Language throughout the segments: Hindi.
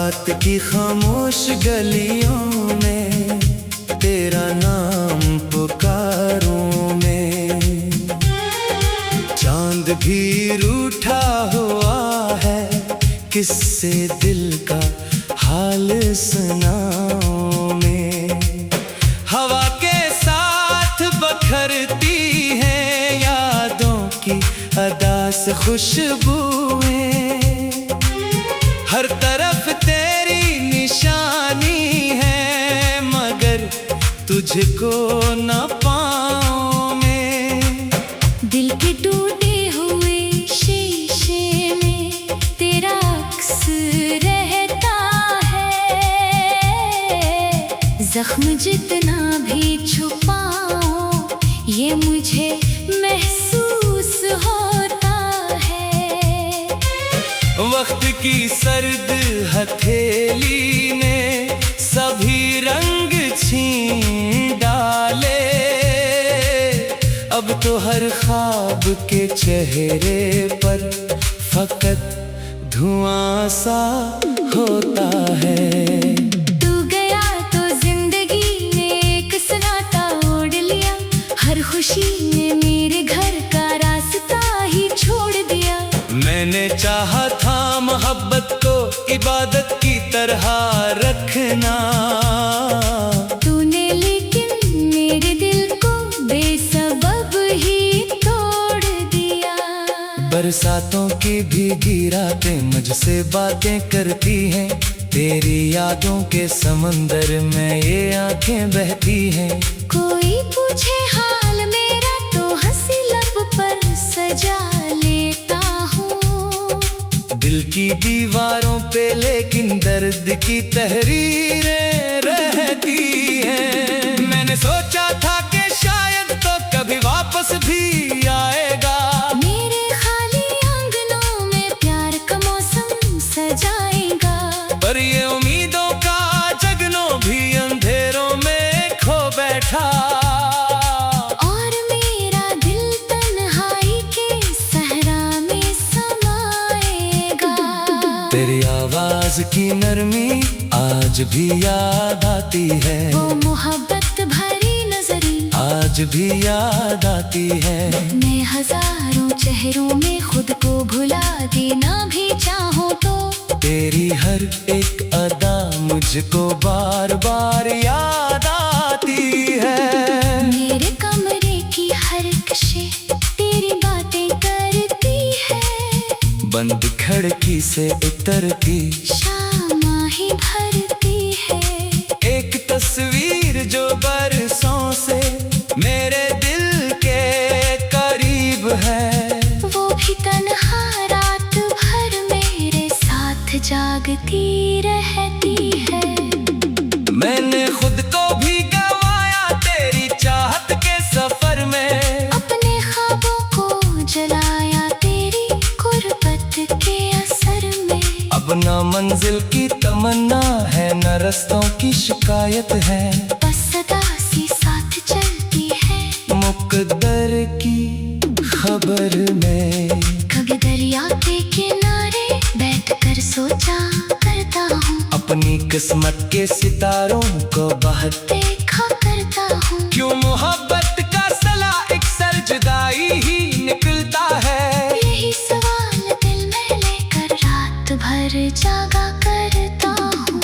रात की खामोश गलियों में तेरा नाम पुकारूं मैं। चांद भी रूठा हुआ है, किससे दिल का हाल सुनाऊं मैं। हवा के साथ बखरती हैं यादों की अदा से खुशबुएं। हर तरफ तेरी निशानी है, मगर तुझको न पाऊं मैं। दिल के टूटे हुए शीशे में तेरा अक्स रहता है। जख्म जितना भी छुपाऊं ये मुझे महसूस होता है। वक्त की सर्द हथेली ने सभी रंग छीन डाले। अब तो हर ख्वाब के चेहरे पर फकत धुआं सा होता है। तू गया तो जिंदगी ने एक सन्नाटा ओढ़ लिया। हर खुशी ने मेरे घर का रास्ता ही छोड़ दिया। मैंने चाहा था मोहब्बत को इबादत की तरह रखना, तूने लेकिन मेरे दिल को बेसबब ही तोड़ दिया। बरसातों की भीगी रातें मुझसे बातें करती हैं। तेरी यादों के समंदर में ये आंखें बहती हैं। कोई पूछे हाल मेरा तो हंसी लब पर सजा लेता हूँ। दिल की दीवारों पे लेकिन दर्द की तहरीरें रहती हैं। मैंने सोचा था कि शायद तो कभी वापस भी आएगा। मेरे खाली आंगनों में प्यार का मौसम सजाएगा। पर ये उम्मीदों का जगनों भी अंधेरों में खो बैठा। और मेरा दिल तन्हाई के सहरा में समाएगा। तेरी आवाज की नरमी आज भी याद आती है। वो मोहब्बत भरी नजरी आज भी याद आती है। मैं हजारों चेहरों में खुद को भुला देना भी चाहूँ तो तेरी हर एक अदा मुझको बार बार याद आती है। मेरे कमरे की हर कशे तेरी बातें करती है। बंद खिड़की से उतरती शामा ही भरती है। एक तस्वीर जो बरसों से मेरे दिल के करीब है। वो भी तन्हा रात भर मेरे साथ जागती रहती है। मैंने खुद को भी गवाया तेरी चाहत के सफर में। अपने ख्वाबों को जलाया तेरी गुर्बत के असर में। अब ना मंजिल की तमन्ना है, न रास्तों की शिकायत है। बस सदा सी साथ चलती है मुकद्दर की खबर में। कभी दरिया के किनारे बैठकर सोचा करता हूँ। अपनी किस्मत के सितारों को बहते देखा करता हूँ। क्यों मोहब्बत का सला एक सर जुदाई ही निकलता है। यही सवाल दिल में लेकर रात भर जागा करता हूँ।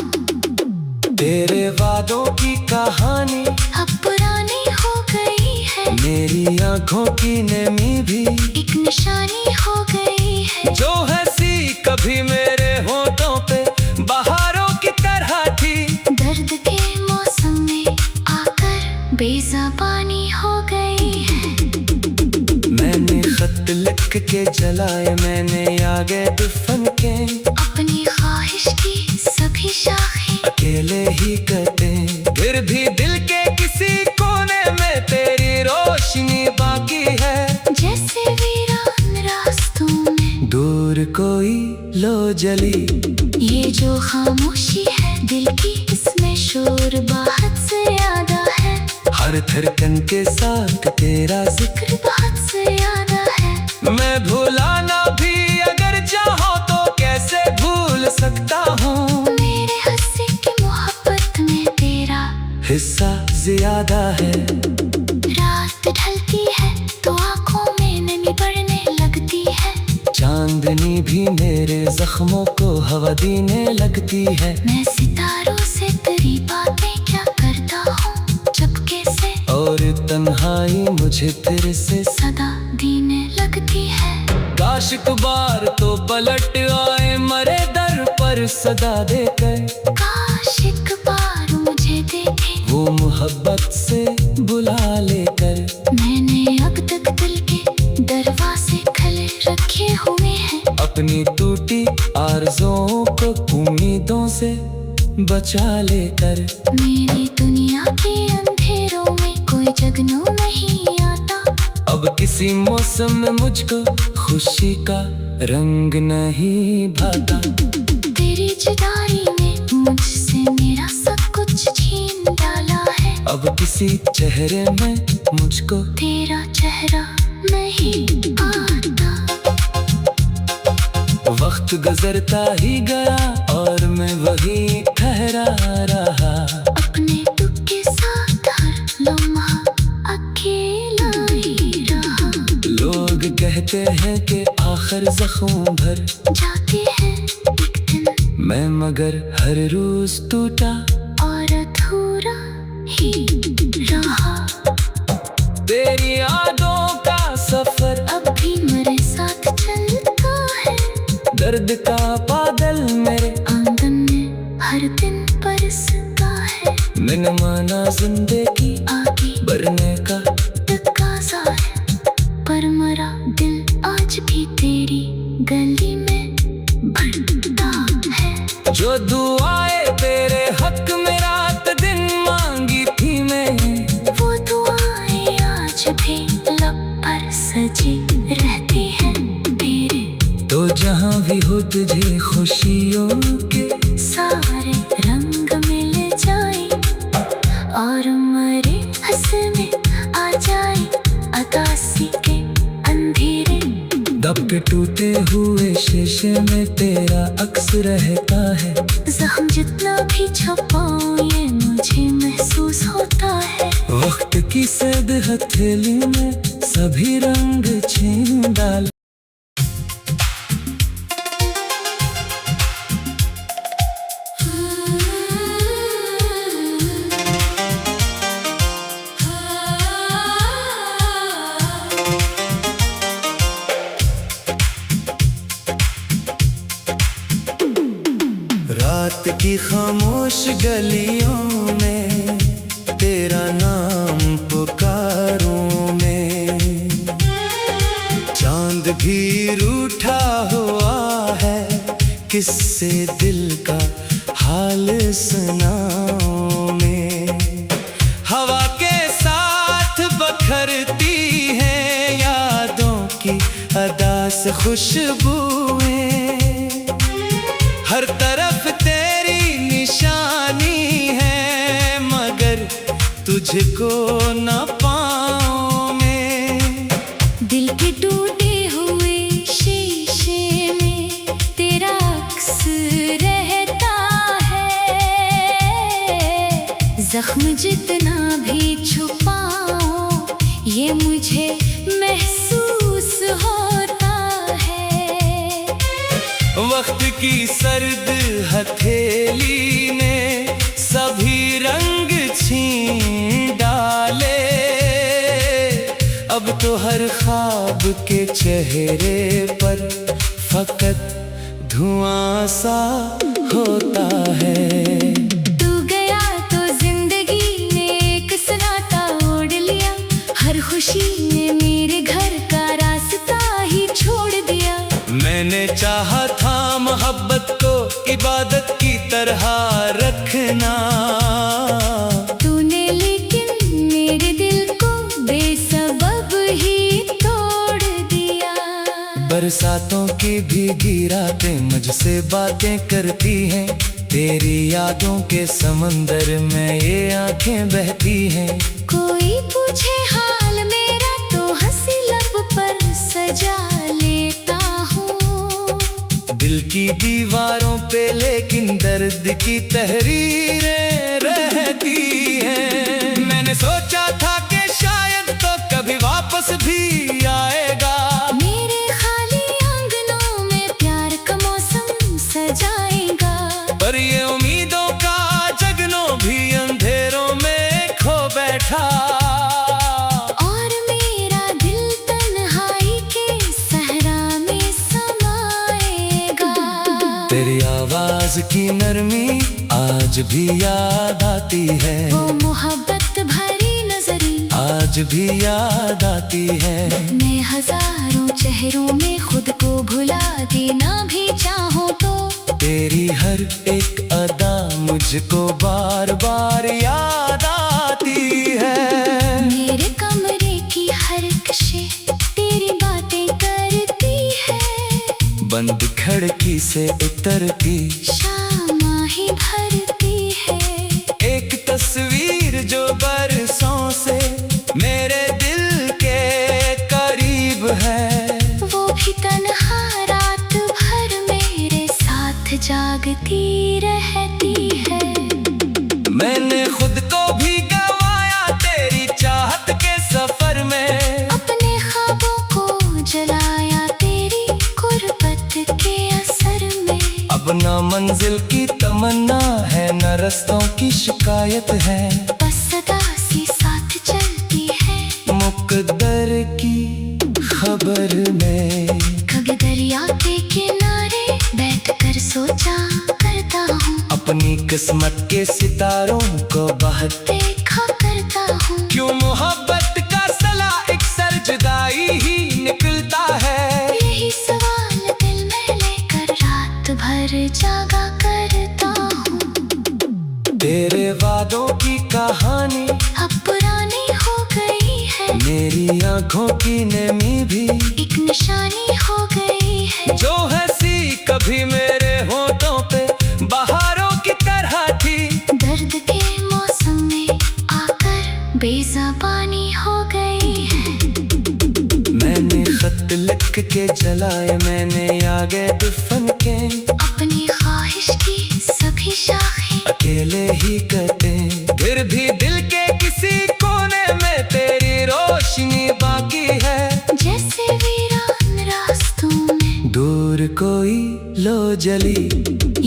तेरे वादों की कहानी अब पुरानी हो गई है। मेरी आंखों की नमी भी एक निशानी हो गई है। जो हंसी कभी मेरे होठों पे बहारों की तरह थी। दर्द के मौसम में आकर बेज़बानी हो गई है। मैंने खत लिख के जलाए, मैंने आगे दफन के। अपनी ख्वाहिश की सभी शाखें अकेले ही करते, फिर भी दिल के किसी कोने में तेरी रोशनी बाकी है। जैसे वीरान रास्तों में दूर कोई लो जली। ये जो खामोशी है दिल की, इसमें शोर बहुत से ज्यादा है। हर धड़कन के साथ तेरा जिक्र बहुत से ज्यादा है। मैं भुलाना भी अगर चाहो तो कैसे भूल सकता हूँ। ज्यादा है। रात ढलती है तो आंखों में नमी बढ़ने लगती है। चांदनी भी मेरे जख्मों को हवा देने लगती है। मैं सितारों से तेरी बातें क्या करता हूँ चुपके से, और तन्हाई मुझे तेरे से सदा देने लगती है। काश एक बार तो पलट आए मरे दर पर सदा देकर। काश एक बार मुझे देखे वो मोहब्बत से बुला लेकर। मैंने अब तक दिल के दरवाजे खुले रखे हुए हैं। अपनी टूटी आरज़ुओं को उम्मीदों से बचा लेकर। मेरी दुनिया के अंधेरों में कोई जगनू नहीं आता। अब किसी मौसम में मुझको खुशी का रंग नहीं भाता। तेरी जुदाई ने मुझसे मेरा सब कुछ छीन डाला है। अब किसी चेहरे में मुझको तेरा चेहरा नहीं आता। वक्त गुजरता ही गया और मैं वही ठहरा रहा। अपने दुख के साथ हर लम्हा अकेला ही रहा। लोग कहते हैं कि आखिर जख्म भर जाते हैं एक दिन, मैं मगर हर रोज टूटा और अधूरा ही रहा। तेरी यादों का सफर अब भी मेरे साथ चलता है। दर्द का बादल मेरे आंगन में हर दिन बरसता है। मैंने माना जिंदगी आगे बढ़ने का तकाजा है, पर मरा दिल आज भी तेरी गली में भटकता है। जो दुआएं तेरे हक में रात दिन मांगी थी मैं, वो दुआएं आज भी लब पर सजी रहती हैं तेरे। तो जहाँ भी हो तुझे खुशियों के सारे रंग मिल जाए और मरे हंसने आ जाए अदासी के अंधेरे। दब के टूटे हुए शीशे में तेरा अक्स रहता है। जख्म जितना भी छुपाऊं ये मुझे महसूस होता है। वक्त की सद हथेली में सभी रंग छीन डाल। रात की खामोश गलियों में तेरा नाम पुकारूं मैं। चांद भी रूठा हुआ है, किससे दिल का हाल सुनाऊं मैं। हवा के साथ बखरती है यादों की अदा से खुशबुएं। हर तरफ तेरी निशानी है, मगर तुझको न पाऊं मैं। दिल के टूटे हुए शीशे में तेरा अक्स रहता है। जख्म जितना भी छुपाऊं ये मुझे महसूस होता है। वक्त की सर्द हथेली ने सभी रंग छीन डाले। अब तो हर ख्वाब के चेहरे पर फकत धुआं सा होता है। तू गया तो जिंदगी ने एक सन्नाटा ओढ़ लिया। हर खुशी ने मेरे घर का रास्ता ही छोड़ दिया। मैंने चाहा था मोहब्बत को इबादत की तरह रखना। तूने लेकिन मेरे दिल को बेसबब ही तोड़ दिया। बरसातों की भीगी रातें मुझसे बातें करती हैं। तेरी यादों के समंदर में ये आंखें बहती हैं। कोई पूछे हाल मेरा तो हंसी लब पर सजा लेता हूँ। दिल की दीवारों पे लेकिन दर्द की तहरीरें रहती हैं। मैंने मैंने सोचा था कि शायद तो कभी वापस भी आएगा। मेरे खाली आंगनों में प्यार का मौसम सजाएगा। पर ये उम्मीदों का जगनों भी अंधेरों में खो बैठा। और मेरा दिल तन्हाई के सहरा में समाएगा। तेरी आवाज की नरमी आज भी याद आती है। वो मोहब्बत भरी नजरी आज भी याद आती है। मैं हजारों चेहरों में खुद को भुला देना भी चाहूँ तो तेरी हर एक अदा मुझको बार बार याद आती है। मेरे कमरे की हर कशे तेरी बातें करती है। बंद खिड़की से उतरती शामा ही भरती है। एक तस्वीर जो बरसों से मेरे दिल के करीब है। वो भी तन्हा रात भर मेरे साथ जागती रहती है। मैंने खुद को भी गवाया तेरी चाहत के सफर में। अपने ख्वाबों को जलाया तेरी गुर्बत के असर में। अब ना मंजिल की तमन्ना है न रस्तों की शिकायत है। बस सदा सी साथ चलती है मुकद्दर की खबर में। कभी दरिया के किनारे बैठकर सोचा करता हूँ। अपनी किस्मत के सितारों को बहते देखा करता हूँ। क्यों मोहब्बत का सला एक सर जुदाई ही निकलता है। यही सवाल दिल में लेकर रात भर जागा करता हूँ। तेरे वादों की कहानी अब पुरानी हो गई है। मेरी आंखों की नमी भी एक निशानी हो गई है। जो हंसी कभी मेरे होठों पे बहारों की तरह थी। दर्द के मौसम में आकर बेज़बानी हो गई है। मैंने खत लिख के जलाए मैंने आगे दफन के। अपनी ख्वाहिश की सभी शाखें अकेले ही कटे फिर भी दिल के किसी कोने में तेरी रोशनी बाकी है। जैसे वीरान रास्तों में दूर कोई लो जली।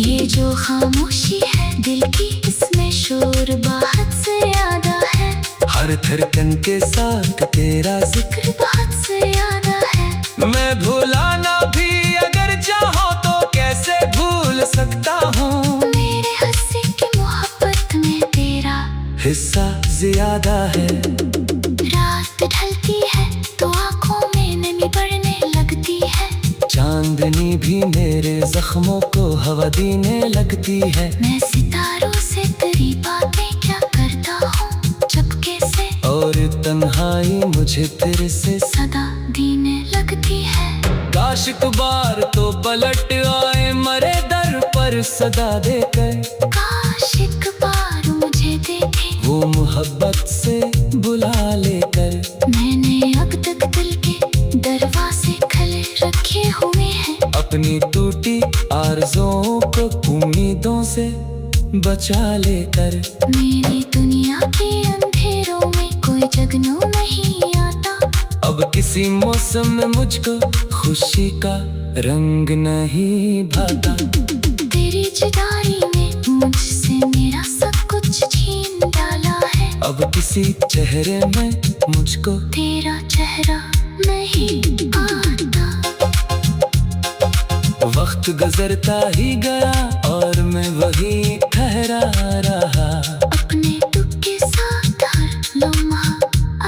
ये जो खामोशी है दिल की इसमें शोर बहुत ज्यादा है। हर धड़कन के साथ तेरा जिक्र बहुत ज्यादा है। मैं भुलाना भी अगर चाहो तो कैसे भूल सकता हूँ। मेरे हंसी की मोहब्बत में तेरा हिस्सा ज्यादा है। रात ढलती है तो आंखों में नमी बढ़ने लगती है। चांदनी भी मेरे जख्मों को हवा देने लगती है। मैं सितारों से तेरी बातें क्या करता हूँ चुपके से। और तन्हाई मुझे फिर से सदा देने लगती है। काश एक बार तो पलट आए मरे दर पर सदा देकर। काश एक बार मुझे देखे वो मोहब्बत से बुला लेकर। मैंने अब तक दिल के दरवाजे खुले रखे हुए हैं। अपनी टूटी आरज़ुओं को उम्मीदों से बचा लेकर। मेरी दुनिया के अंधेरों में कोई जगनू नहीं आता। अब किसी मौसम में मुझको खुशी का रंग नहीं भाता। तेरी जुदाई ने मुझसे मेरा सब कुछ छीन डाला है। अब किसी चेहरे में मुझको तेरा चेहरा नहीं आता। वक्त गुजरता ही गया और मैं वही ठहरा रहा। अपने दुख के साथ हर लम्हा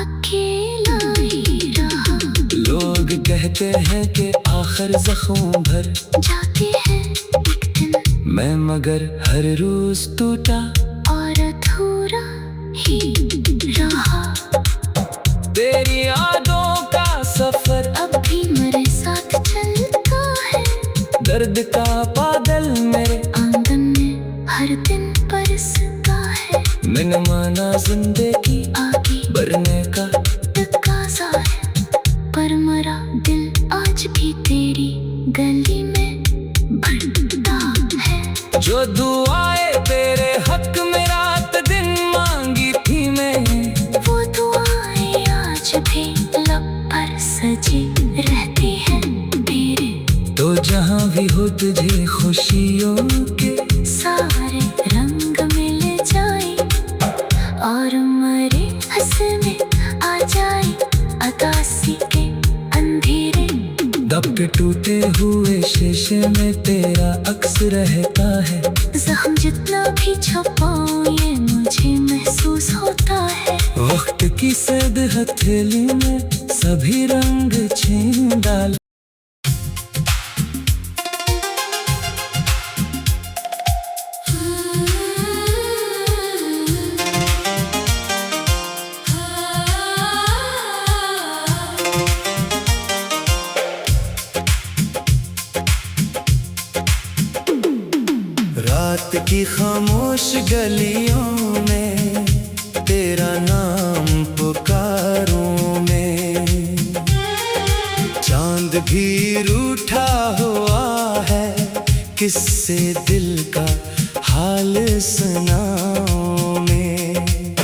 अकेला ही रहा। लोग कहते हैं कि आखिर जख्म भर जाते हैं एक दिन मैं मगर हर रोज टूटा और अधूरा ही रहा। तेरी यादों का सफर अब भी मेरे साथ चलता है। दर्द का बादल मेरे आंगन में हर दिन बरसता है। मैंने माना जिंदगी आगे बढ़ने का तकाज़ा है। पर मरा दिल आज भी तेरी गली में भटकता है। जो दुआएं तेरे हक में रात दिन मांगी थी मैं जहाँ भी हो तुझे खुशियों के सारे रंग मिल जाए और मरे हंसने आ जाए अदासी के अंधेरे। दब के टूटे हुए शीशे में तेरा अक्स रहता है। जख्म जितना भी छुपाऊं ये मुझे महसूस होता है। वक्त की सर्द हथेली में सभी रंग छीन डाल। रात की खामोश गलियों में तेरा नाम पुकारूं मैं। चांद भी रूठा हुआ है, किससे दिल का हाल सुनाऊं मैं।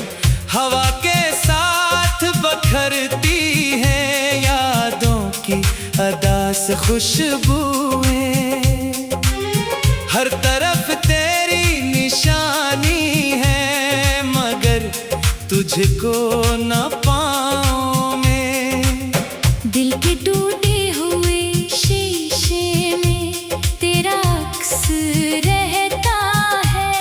हवा के साथ बखरती है यादों की अदा से खुशबुएं। हर तरफ तेरी निशानी है, मगर तुझको न पाऊं मैं। दिल के टूटे हुए शीशे में तेरा अक्स रहता है।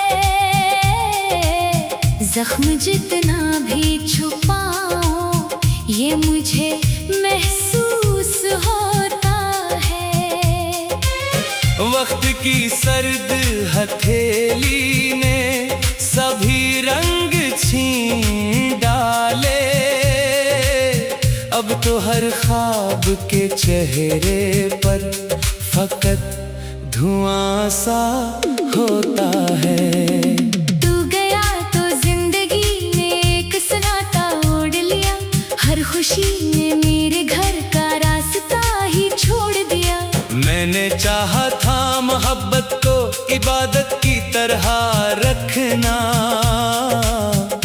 जख्म जितना भी छुपाऊं ये मुझे महसूस होता है। वक्त की सर्द हथेली ने सभी रंग छीन डाले। अब तो हर ख्वाब के चेहरे पर फकत धुआं सा होता है। तू गया तो जिंदगी ने एक सन्नाटा ओढ़ लिया। हर खुशी ने मेरे घर का रास्ता ही छोड़ दिया। मैंने चाहा था मोहब्बत को इबादत की तरह रखना।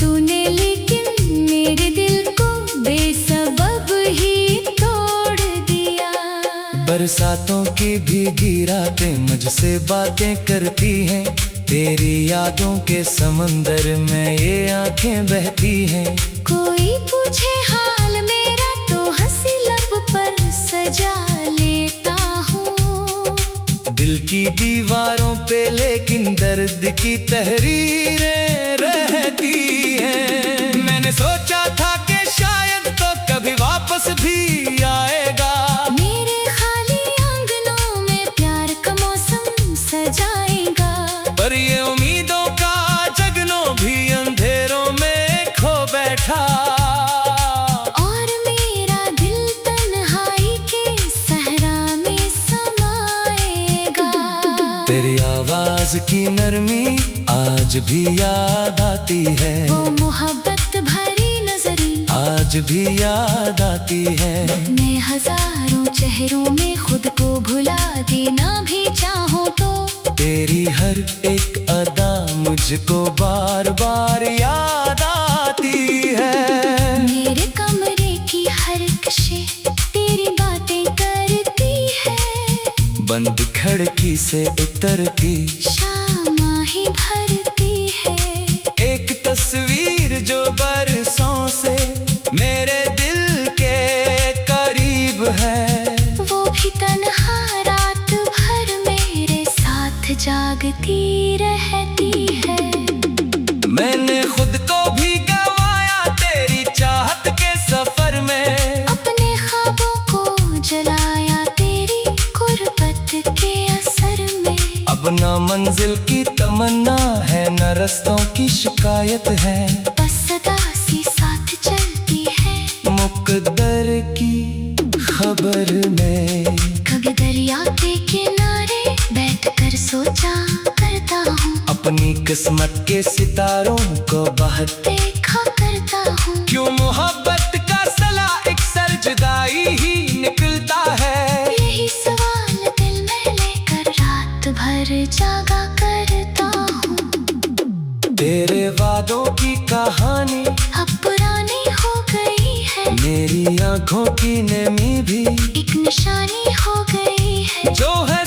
तूने लेकिन मेरे दिल को बेसबब ही तोड़ दिया। बरसातों की भीगी रातें मुझसे बातें करती हैं। तेरी यादों के समंदर में ये आंखें बहती हैं। कोई पूछे हाल मेरा तो हंसी लब पर सजा लेता हूँ। दिल की दीवारों पे लेकिन दर्द की तहरीरें रहती हैं। मैंने सोचा था कि शायद तो कभी वापस भी आएगा। मेरे खाली आंगनों में प्यार का मौसम सजाएगा। पर ये उम्मीदों का जगनों भी अंधेरों में खो बैठा। और मेरा दिल तन्हाई के सहरा में समाएगा। तेरी आवाज की नरमी आज भी याद आती है। वो मोहब्बत भरी नजरी आज भी याद आती है। मैं हजारों चेहरों में खुद को भुला देना भी चाहूँ तो तेरी हर एक अदा मुझको बार बार याद आती है। मेरे कमरे की हर कशे तेरी बातें करती है। बंद खिड़की से उतरती शामा ही भरती है। एक तस्वीर जो बरसों से मेरे दिल के करीब है। वो भी तन्हा रात भर मेरे साथ जागती रहती है। मैंने खुद को भी गवाया तेरी चाहत के सफर में। अपने ख्वाबों को जलाया तेरी गुर्बत के असर में। अब न मंजिल की तमन्ना है न रस्तों की शिकायत है। बस सदासी साथ चलती है मुकद्दर की खबर में। कभी दरिया के किनारे बैठकर सोचा करता हूँ। अपनी किस्मत के सितारों को बहते देखा करता हूँ। क्यों मोहब्बत का सला एक सर जुदाई ही निकलता है। यही सवाल दिल में लेकर रात भर जागा करता हूँ। तेरे वादों की कहानी अब पुरानी हो गई है। मेरी आंखों की नमी भी एक निशानी हो गई है। जो है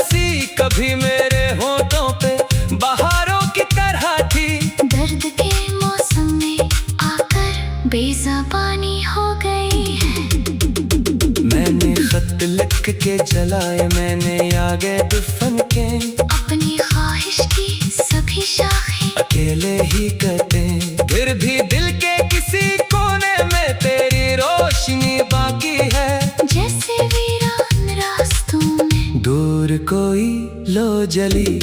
के जलाए मैंने आगे दुफन के, अपनी ख्वाहिश की सभी शाखें अकेले ही कटे। फिर भी दिल के किसी कोने में तेरी रोशनी बाकी है, जैसे वीरान रास्तों में दूर कोई लो जली।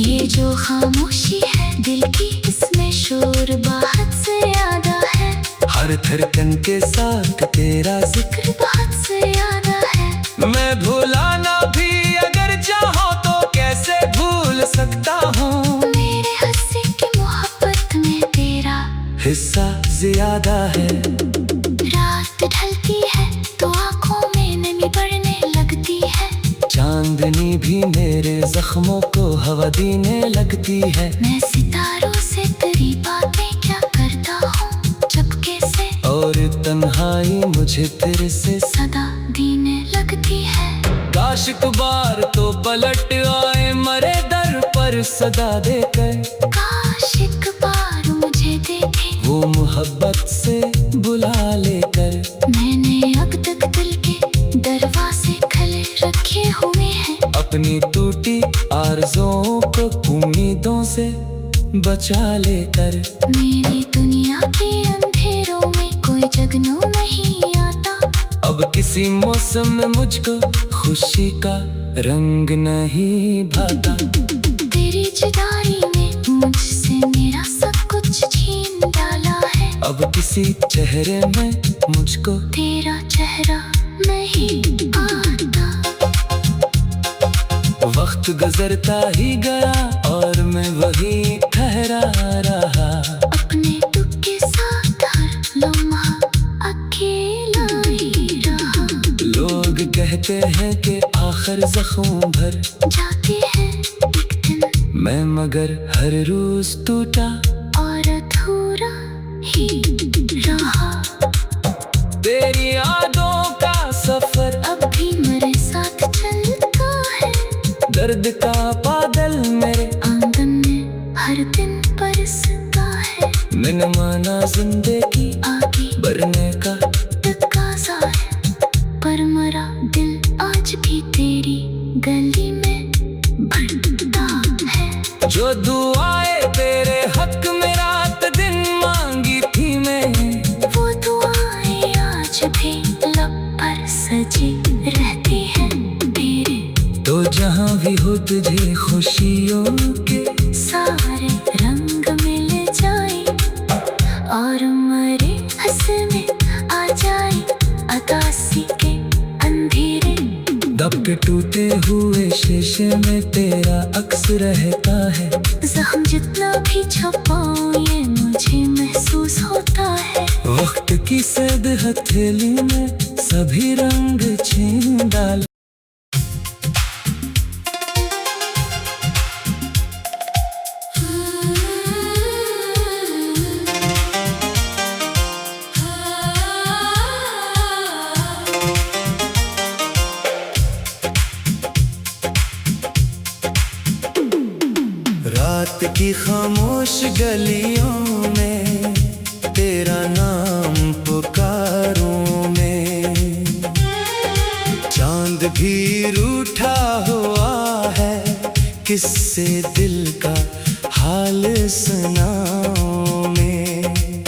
ये जो खामोशी है दिल की, इसमें शोर बहुत से ज्यादा है। हर धड़कन के साथ तेरा जिक्र बहुत से ज्यादा है। मैं भुलाना भी अगर चाहो तो कैसे भूल सकता हूँ। मेरे हंसी की मोहब्बत में तेरा हिस्सा ज्यादा है। रात ढलती है तो आंखों में नमी बढ़ने लगती है। चांदनी भी मेरे जख्मों को हवा देने लगती है। मैं सितारों से तेरी बातें क्या करता हूँ चुपके से, और तन्हाई मुझे तेरे से सदा देने लगती है। काश एक बार तो पलट आए मरे दर पर सदा देकर, काश एक बार मुझे देखे वो मोहब्बत से बुला लेकर। मैंने अब तक दिल के दरवाजे खुले रखे हुए हैं। अपनी टूटी आरज़ुओं को उम्मीदों से बचा लेकर। मेरी दुनिया के अंधेरों में कोई जगनू नहीं आता। अब किसी मौसम में मुझको खुशी का रंग नहीं भाता। तेरी जुदाई ने मुझसे मेरा सब कुछ छीन डाला है। अब किसी चेहरे में मुझको तेरा चेहरा नहीं आता। वक्त गुजरता ही गया और मैं वही ठहरा रहा। अपने दुख के साथ हर लम्हा अकेला ही रहा। लोग कहते हैं कि आखिर जख्म भर जाते हैं एक दिन, मैं मगर हर रोज टूटा और अधूरा ही रहा। तेरी यादों का सफर अब भी मेरे साथ चलता है। दर्द का बादल मेरे आंगन में हर दिन बरसता है। मैंने माना जिंदगी आगे बढ़ने का तकाज़ा है, पर मरा दिल आज भी तेरी गली में भटकता है। जो दुआएं तेरे हक में रात दिन मांगी थी मैं, वो दुआएं आज भी लब पर सजी रहती है तेरे। तो जहाँ भी हो तुझे खुशियों के सारे रंग मिल जाए और मरे हंसने आ जाए अदासी के अंधेरे। दब के टूटे हुए शीशे में तेरा अक्स रहता है। जख्म जितना भी छुपाऊं ये मुझे महसूस होता है। वक्त की सर्द हथेली में सभी रंग छीन डाल। रात की खामोश गलियों में तेरा नाम पुकारूं मैं। चांद भी रूठा हुआ है, किससे दिल का हाल सुनाऊं मैं।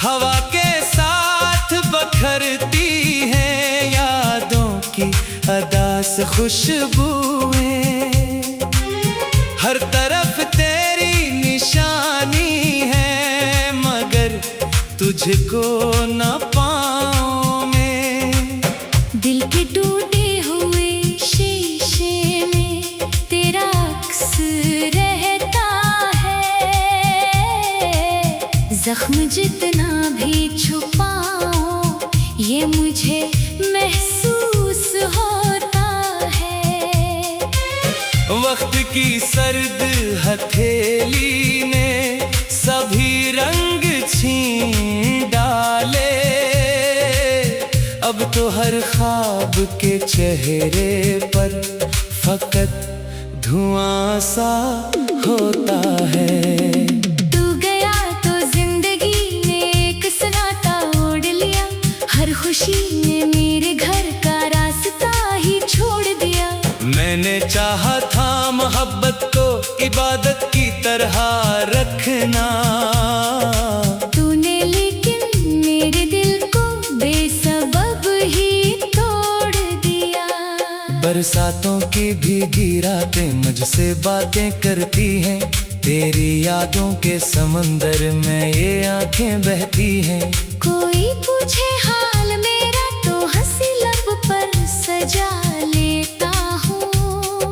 हवा के साथ बखरती है यादों की अदा से खुशबुएं। हर तरफ तेरी निशानी है, मगर तुझको न पाऊं मैं। दिल के टूटे हुए शीशे में तेरा अक्स रहता है। जख्म जितना भी छुपाऊं ये मुझे महसूस होता है। वक्त की सर्द हथेली ने सभी रंग छीन डाले। अब तो हर ख्वाब के चेहरे पर फकत धुआं सा होता है। तू गया तो जिंदगी ने एक सन्नाटा ओढ़ लिया। हर खुशी ने मेरे घर का रास्ता ही छोड़ मैंने चाहा था मोहब्बत को इबादत की तरह रखना, तूने लेकिन मेरे दिल को बेसबब ही तोड़ दिया। बरसातों की भीगी रातें मुझसे बातें करती हैं, तेरी यादों के समंदर में ये आंखें बहती हैं। कोई पूछे हाल मेरा तो हंसी लब पर सजा लेता हूँ।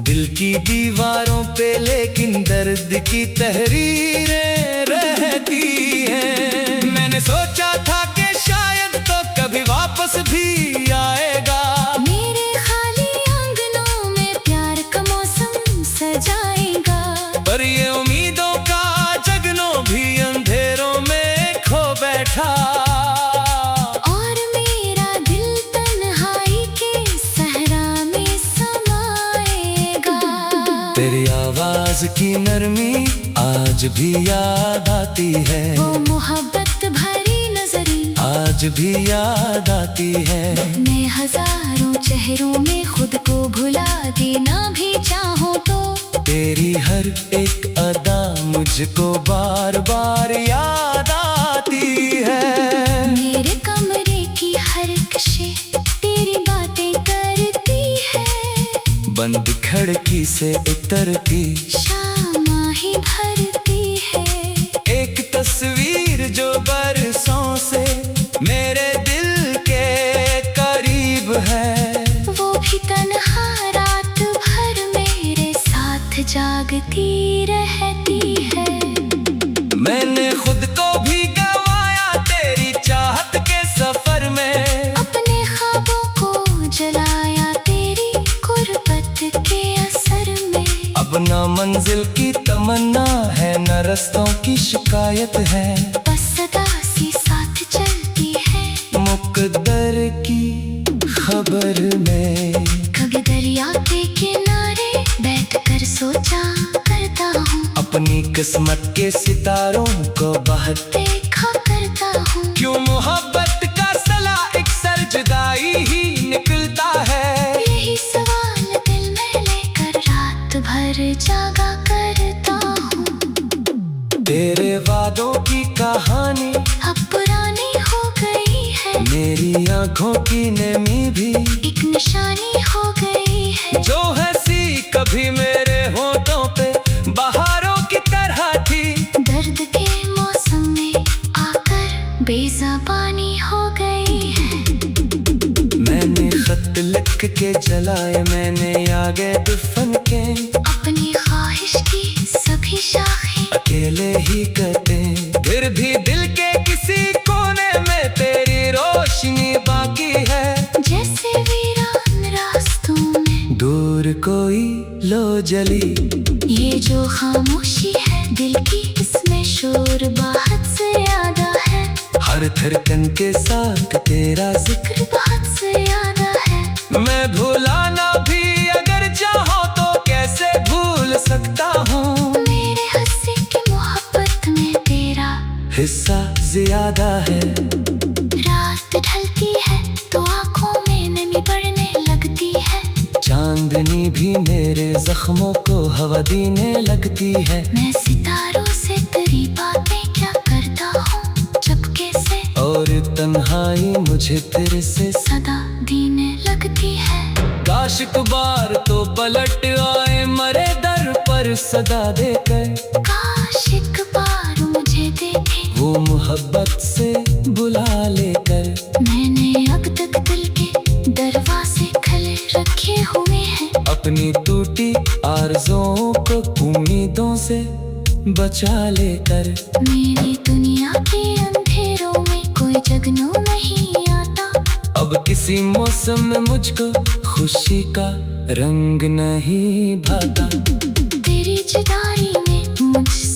दिल की दीवारों पे लेकिन दर्द की तहरीरें रहती हैं। मैंने सोचा था कि शायद तो कभी वापस भी आएगा, मेरे खाली आंगनों में प्यार का मौसम सजाएगा। पर ये उम्मीदों का जगनों भी अंधेरों में खो बैठा, और मेरा दिल तन्हाई के सहरा में समाएगा। तेरी आवाज की नरमी आज भी याद आती है, वो मोहब्बत भरी नजरी आज भी याद आती है। मैं हजारों चेहरों में खुद को भुला देना भी चाहूँ तो तेरी हर एक अदा मुझको बार बार याद आती है। मेरे कमरे की हर कशे तेरी बातें करती है, बंद खिड़की से उतरती शामा ही भरती है। एक तस्वीर जो बरसों से मेरे दिल के करीब है, वो भी तन्हा रात भर मेरे साथ जागती रहती है। मैंने खुद को भी गवाया तेरी चाहत के सफर में, अपने ख्वाबों को जलाया तेरी गुर्बत के असर में। अब ना मंजिल की तमन्ना है न रस्तों की शिकायत है, बस सदा सी साथ चलती है मुकद्दर की खबर में। कभी दरिया के किनारे बैठकर सोचा करता हूँ, अपनी किस्मत के सितारों को बहते देखा करता हूँ। क्यों मोहब्बत का सला अक्सर जुदाई ही निकलता है, यही सवाल दिल में लेकर रात भर जागा करता हूँ। तेरे वादों की कहानी अब पुरानी हो गई है, मेरी आंखों की नमी भी एक निशानी हो गई है। जो हंसी कभी मेरे होठों पे बहारों की तरह थी, दर्द के मौसम में आकर बेज़बानी हो गई है। मैंने खत लिख के जलाए, मैंने आगे दफन के अपनी ख्वाहिश की सभी शाखें अकेले ही करते, फिर भी दिल के किसी कोने में तेरी रोशनी बाकी है। जैसे वीरान रास्तों में दूर कोई लो जली, ये जो खामोशी है दिल की, इसमें शोर बहुत ज्यादा है। हर धड़कन के साथ तेरा जिक्र बहुत ज्यादा है। मैं भुलाना भी अगर चाहो तो कैसे भूल सकता हूँ, मेरे हंसी की मोहब्बत में तेरा हिस्सा ज्यादा है। रात ढलती है तो आंखों में नमी बढ़ने लगती है, चांदनी भी मेरे जख्मों को हवा देने लगती है। मैं सितारों से तेरी बातें क्या करता हूँ चुपके से, और तन्हाई मुझे तेरे से सदा देने लगती है। काश एक बार तो पलट आए मरे दर पर सदा देकर, काश एक बार मुझे देखे वो मोहब्बत से बुला लेकर। मैंने अब तक दिल के दरवाजे खुले रखे हुए हैं, अपनी टूटी आरज़ुओं को उम्मीदों से बचा लेकर। मेरी दुनिया के अंधेरों में कोई जगनू नहीं आता, अब किसी मौसम में मुझको खुशी का रंग नहीं भाता। तेरी जुदाई में मुझसे